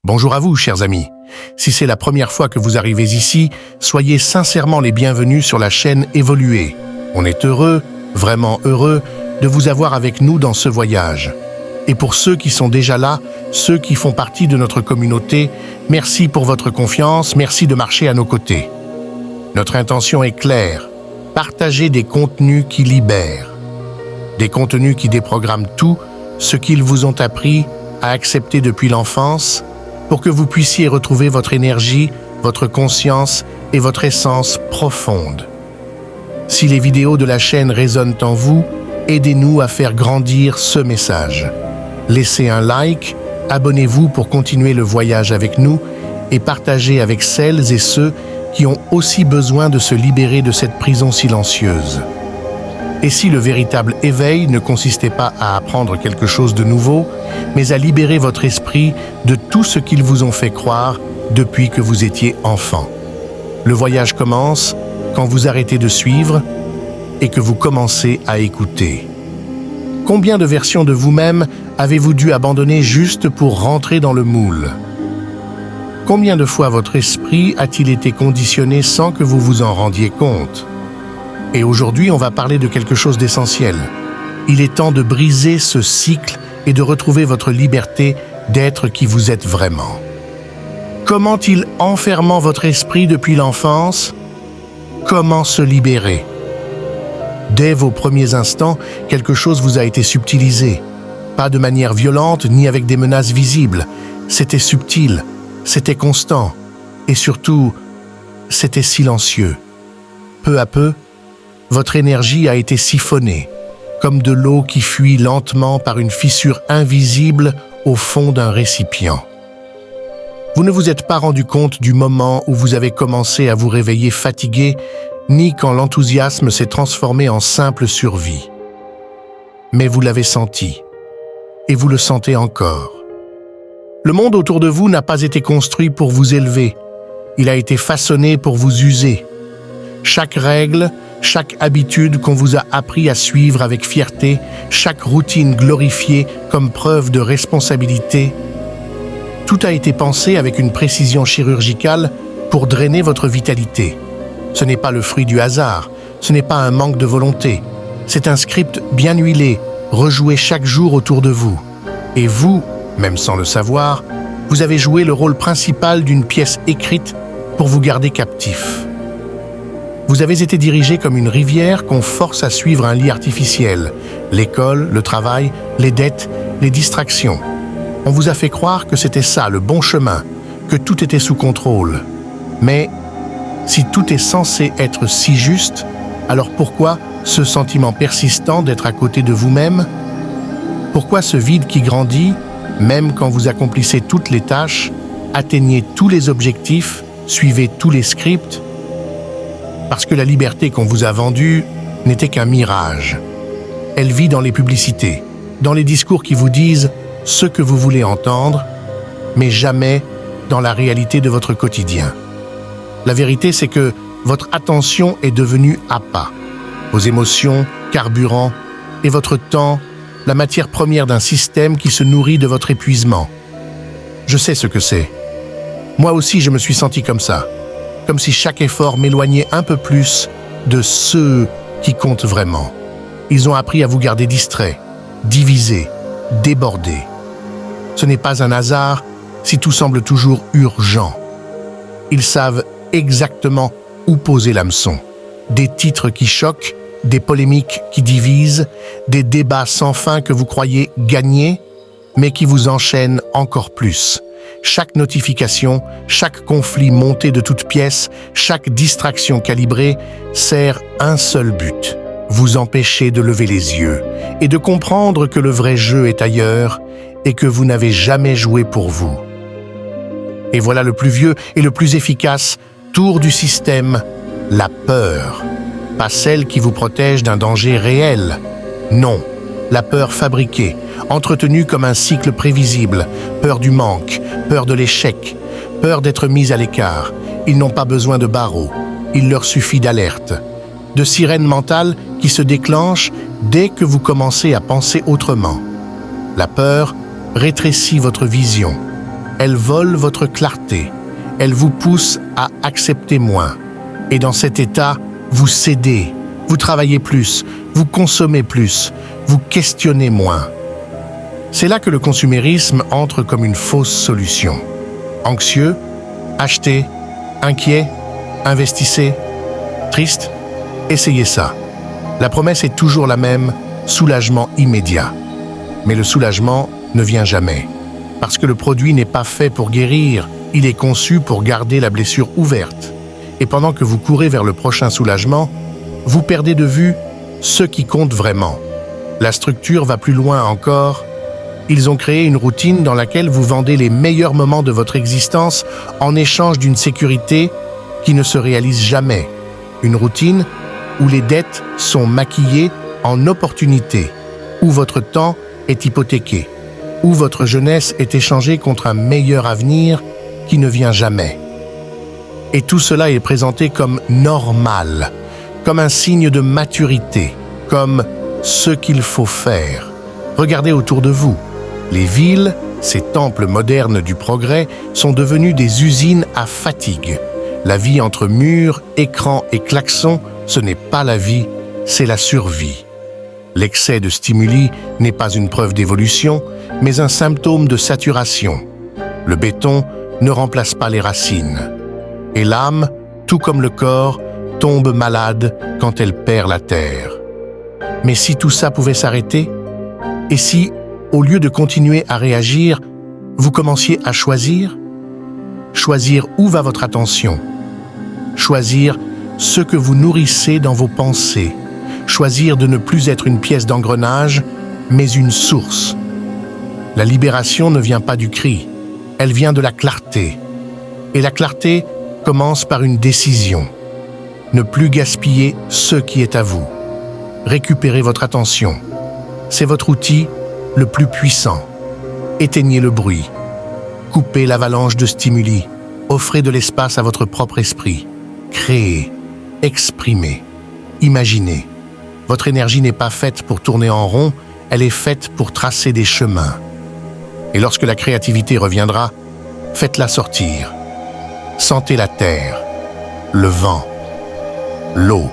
Bonjour à vous, chers amis. Si c'est la première fois que vous arrivez ici, soyez sincèrement les bienvenus sur la chaîne Évoluer. On est heureux, vraiment heureux, de vous avoir avec nous dans ce voyage. Et pour ceux qui sont déjà là, ceux qui font partie de notre communauté, merci pour votre confiance, merci de marcher à nos côtés. Notre intention est claire, partager des contenus qui libèrent. Des contenus qui déprogramment tout ce qu'ils vous ont appris à accepter depuis l'enfance, pour que vous puissiez retrouver votre énergie, votre conscience et votre essence profonde. Si les vidéos de la chaîne résonnent en vous, aidez-nous à faire grandir ce message. Laissez un like, abonnez-vous pour continuer le voyage avec nous et partagez avec celles et ceux qui ont aussi besoin de se libérer de cette prison silencieuse. Et si le véritable éveil ne consistait pas à apprendre quelque chose de nouveau, mais à libérer votre esprit de tout ce qu'ils vous ont fait croire depuis que vous étiez enfant. Le voyage commence quand vous arrêtez de suivre et que vous commencez à écouter. Combien de versions de vous-même avez-vous dû abandonner juste pour rentrer dans le moule? Combien de fois votre esprit a-t-il été conditionné sans que vous vous en rendiez compte? Et aujourd'hui, on va parler de quelque chose d'essentiel. Il est temps de briser ce cycle et de retrouver votre liberté d'être qui vous êtes vraiment. Comment il enfermant votre esprit depuis l'enfance? Comment se libérer? Dès vos premiers instants, quelque chose vous a été subtilisé. Pas de manière violente ni avec des menaces visibles. C'était subtil, c'était constant et surtout, c'était silencieux. Peu à peu, votre énergie a été siphonnée, comme de l'eau qui fuit lentement par une fissure invisible au fond d'un récipient. Vous ne vous êtes pas rendu compte du moment où vous avez commencé à vous réveiller fatigué, ni quand l'enthousiasme s'est transformé en simple survie. Mais vous l'avez senti, et vous le sentez encore. Le monde autour de vous n'a pas été construit pour vous élever, il a été façonné pour vous user. Chaque règle, chaque habitude qu'on vous a appris à suivre avec fierté, chaque routine glorifiée comme preuve de responsabilité, tout a été pensé avec une précision chirurgicale pour drainer votre vitalité. Ce n'est pas le fruit du hasard, ce n'est pas un manque de volonté. C'est un script bien huilé, rejoué chaque jour autour de vous. Et vous, même sans le savoir, vous avez joué le rôle principal d'une pièce écrite pour vous garder captif. Vous avez été dirigé comme une rivière qu'on force à suivre un lit artificiel. L'école, le travail, les dettes, les distractions. On vous a fait croire que c'était ça, le bon chemin, que tout était sous contrôle. Mais si tout est censé être si juste, alors pourquoi ce sentiment persistant d'être à côté de vous-même? Pourquoi ce vide qui grandit, même quand vous accomplissez toutes les tâches, atteignez tous les objectifs, suivez tous les scripts? Parce que la liberté qu'on vous a vendue n'était qu'un mirage. Elle vit dans les publicités, dans les discours qui vous disent ce que vous voulez entendre, mais jamais dans la réalité de votre quotidien. La vérité, c'est que votre attention est devenue appât. Vos émotions, carburant, et votre temps, la matière première d'un système qui se nourrit de votre épuisement. Je sais ce que c'est. Moi aussi, je me suis senti comme ça. Comme si chaque effort m'éloignait un peu plus de ceux qui comptent vraiment. Ils ont appris à vous garder distrait, divisé, débordé. Ce n'est pas un hasard si tout semble toujours urgent. Ils savent exactement où poser l'hameçon. Des titres qui choquent, des polémiques qui divisent, des débats sans fin que vous croyez gagner, mais qui vous enchaînent encore plus. Chaque notification, chaque conflit monté de toutes pièces, chaque distraction calibrée sert un seul but, vous empêcher de lever les yeux et de comprendre que le vrai jeu est ailleurs et que vous n'avez jamais joué pour vous. Et voilà le plus vieux et le plus efficace tour du système, la peur. Pas celle qui vous protège d'un danger réel. Non, la peur fabriquée, entretenue comme un cycle prévisible, peur du manque, peur de l'échec, peur d'être mis à l'écart. Ils n'ont pas besoin de barreaux, il leur suffit d'alerte, de sirène mentale qui se déclenche dès que vous commencez à penser autrement. La peur rétrécit votre vision. Elle vole votre clarté. Elle vous pousse à accepter moins. Et dans cet état, vous cédez, vous travaillez plus, vous consommez plus, vous questionnez moins. C'est là que le consumérisme entre comme une fausse solution. Anxieux, achetez, inquiet, investissez, triste, essayez ça. La promesse est toujours la même, soulagement immédiat. Mais le soulagement ne vient jamais. Parce que le produit n'est pas fait pour guérir, il est conçu pour garder la blessure ouverte. Et pendant que vous courez vers le prochain soulagement, vous perdez de vue ce qui compte vraiment. La structure va plus loin encore. Ils ont créé une routine dans laquelle vous vendez les meilleurs moments de votre existence en échange d'une sécurité qui ne se réalise jamais. Une routine où les dettes sont maquillées en opportunités, où votre temps est hypothéqué, où votre jeunesse est échangée contre un meilleur avenir qui ne vient jamais. Et tout cela est présenté comme normal, comme un signe de maturité, comme ce qu'il faut faire. Regardez autour de vous. Les villes, ces temples modernes du progrès, sont devenus des usines à fatigue. La vie entre murs, écrans et klaxons, ce n'est pas la vie, c'est la survie. L'excès de stimuli n'est pas une preuve d'évolution, mais un symptôme de saturation. Le béton ne remplace pas les racines. Et l'âme, tout comme le corps, tombe malade quand elle perd la terre. Mais si tout ça pouvait s'arrêter? Et si, au lieu de continuer à réagir, vous commenciez à choisir? Choisir où va votre attention? Choisir ce que vous nourrissez dans vos pensées. Choisir de ne plus être une pièce d'engrenage, mais une source. La libération ne vient pas du cri, elle vient de la clarté. Et la clarté commence par une décision. Ne plus gaspiller ce qui est à vous. Récupérez votre attention. C'est votre outil le plus puissant. Éteignez le bruit. Coupez l'avalanche de stimuli. Offrez de l'espace à votre propre esprit. Créez, exprimez, imaginez. Votre énergie n'est pas faite pour tourner en rond, elle est faite pour tracer des chemins. Et lorsque la créativité reviendra, faites-la sortir. Sentez la terre, le vent, l'eau.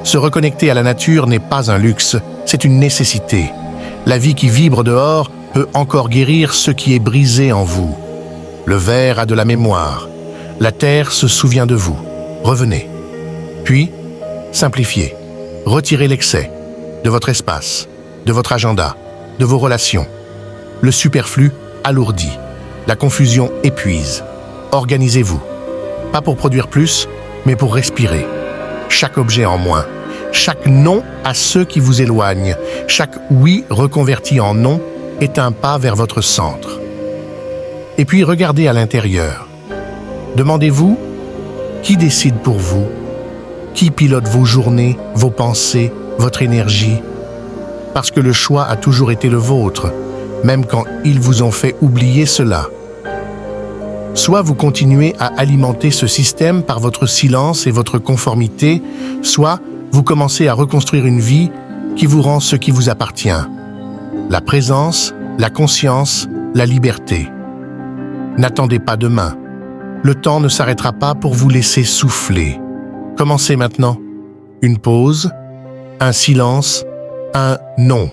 Se reconnecter à la nature n'est pas un luxe, c'est une nécessité. La vie qui vibre dehors peut encore guérir ce qui est brisé en vous. Le verre a de la mémoire. La terre se souvient de vous. Revenez. Puis, simplifiez. Retirez l'excès de votre espace, de votre agenda, de vos relations. Le superflu alourdit. La confusion épuise. Organisez-vous. Pas pour produire plus, mais pour respirer. Chaque objet en moins. Chaque non à ceux qui vous éloignent. Chaque oui reconverti en non est un pas vers votre centre. Et puis regardez à l'intérieur. Demandez-vous qui décide pour vous, qui pilote vos journées, vos pensées, votre énergie. Parce que le choix a toujours été le vôtre, même quand ils vous ont fait oublier cela. Soit vous continuez à alimenter ce système par votre silence et votre conformité, soit vous commencez à reconstruire une vie qui vous rend ce qui vous appartient. La présence, la conscience, la liberté. N'attendez pas demain. Le temps ne s'arrêtera pas pour vous laisser souffler. Commencez maintenant. Une pause, un silence, un non.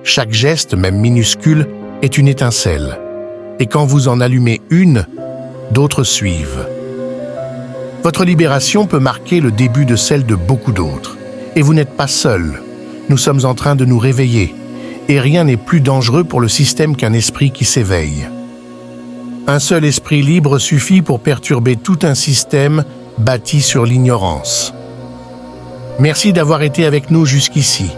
Chaque geste, même minuscule, est une étincelle. Et quand vous en allumez une, d'autres suivent. Votre libération peut marquer le début de celle de beaucoup d'autres. Et vous n'êtes pas seul. Nous sommes en train de nous réveiller. Et rien n'est plus dangereux pour le système qu'un esprit qui s'éveille. Un seul esprit libre suffit pour perturber tout un système bâti sur l'ignorance. Merci d'avoir été avec nous jusqu'ici.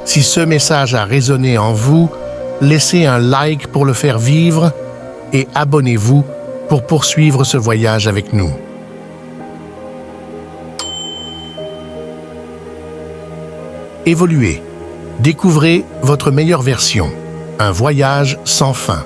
Si ce message a résonné en vous, laissez un like pour le faire vivre et abonnez-vous pour poursuivre ce voyage avec nous. Évoluez. Découvrez votre meilleure version. Un voyage sans fin.